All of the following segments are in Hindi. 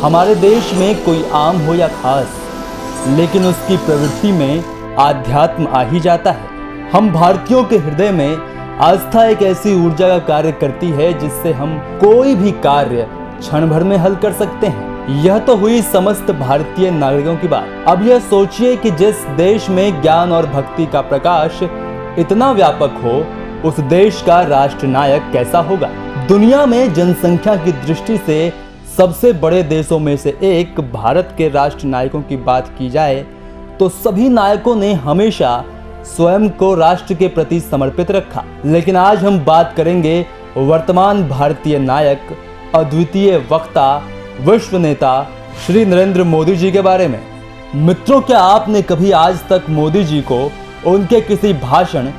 हमारे देश में कोई आम हो या खास, लेकिन उसकी प्रवृत्ति में आध्यात्म आ ही जाता है। हम भारतीयों के हृदय में आस्था एक ऐसी ऊर्जा का कार्य करती है जिससे हम कोई भी कार्य क्षण भर में हल कर सकते हैं। यह तो हुई समस्त भारतीय नागरिकों की बात। अब यह सोचिए कि जिस देश में ज्ञान और भक्ति का प्रकाश इतना व्यापक हो, उस देश का राष्ट्र नायक कैसा होगा। दुनिया में जनसंख्या की दृष्टि से सबसे बड़े देशों में से एक भारत के राष्ट्र नायकों की बात की जाए तो सभी नायकों ने हमेशा स्वयं को राष्ट्र के प्रति समर्पित रखा। लेकिन आज हम बात करेंगे वर्तमान भारतीय नायक, अद्वितीय वक्ता, विश्व नेता श्री नरेंद्र मोदी जी के बारे में। मित्रों, क्या आपने कभी आज तक मोदी जी को उनके किसी भाषण,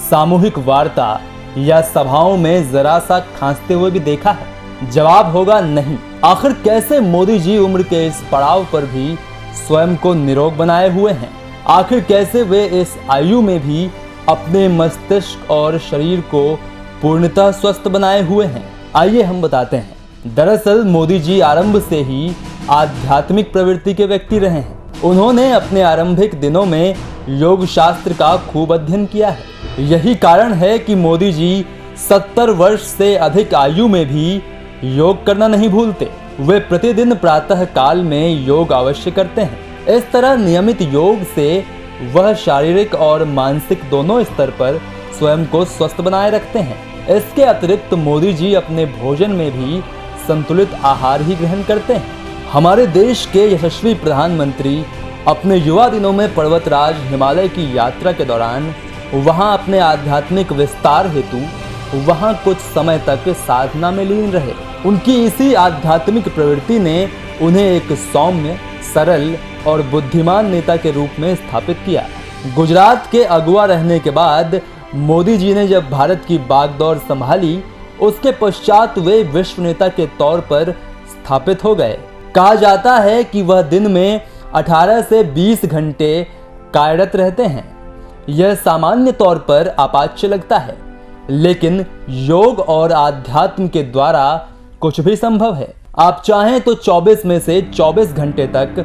सामूहिक वार्ता या सभाओं में जरा सा खांसते हुए भी देखा है? जवाब होगा नहीं। आखिर कैसे मोदी जी उम्र के इस पड़ाव पर भी स्वयं को निरोग बनाए हुए हैं? आखिर कैसे वे इस आयु में भी अपने मस्तिष्क और शरीर को पूर्णतः स्वस्थ बनाए हुए हैं? आइए हम बताते हैं। दरअसल मोदी जी आरंभ से ही आध्यात्मिक प्रवृत्ति के व्यक्ति रहे हैं। उन्होंने अपने आरंभिक दिनों में योग शास्त्र का खूब अध्ययन किया है। यही कारण है कि मोदी जी 70 वर्ष से अधिक आयु में भी योग करना नहीं भूलते। वे प्रतिदिन प्रातः काल में योग अवश्य करते हैं। इस तरह नियमित योग से वह शारीरिक और मानसिक दोनों स्तर पर स्वयं को स्वस्थ बनाए रखते हैं। इसके अतिरिक्त मोदी जी अपने भोजन में भी संतुलित आहार ही ग्रहण करते हैं। हमारे देश के यशस्वी प्रधानमंत्री अपने युवा दिनों में पर्वतराज हिमालय की यात्रा के दौरान वहां अपने आध्यात्मिक विस्तार हेतु वहां कुछ समय तक साधना में लीन रहे। उनकी इसी आध्यात्मिक प्रवृत्ति ने उन्हें एक सौम्य, सरल और बुद्धिमान नेता के रूप में स्थापित किया। गुजरात के अगुवा रहने के बाद मोदी जी ने जब भारत की बागडोर संभाली, उसके पश्चात वे विश्व नेता के तौर पर स्थापित हो गए। कहा जाता है कि वह दिन में 18 से 20 घंटे कार्यरत रहते हैं। यह सामान्य तौर पर आपाच्य लगता है, लेकिन योग और आध्यात्म के द्वारा कुछ भी संभव है। आप चाहें तो 24 में से 24 घंटे तक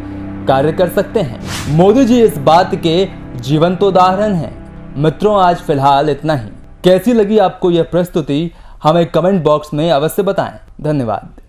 कार्य कर सकते हैं। मोदी जी इस बात के जीवंत उदाहरण हैं। मित्रों, आज फिलहाल इतना ही। कैसी लगी आपको यह प्रस्तुति हमें कमेंट बॉक्स में अवश्य बताएं। धन्यवाद।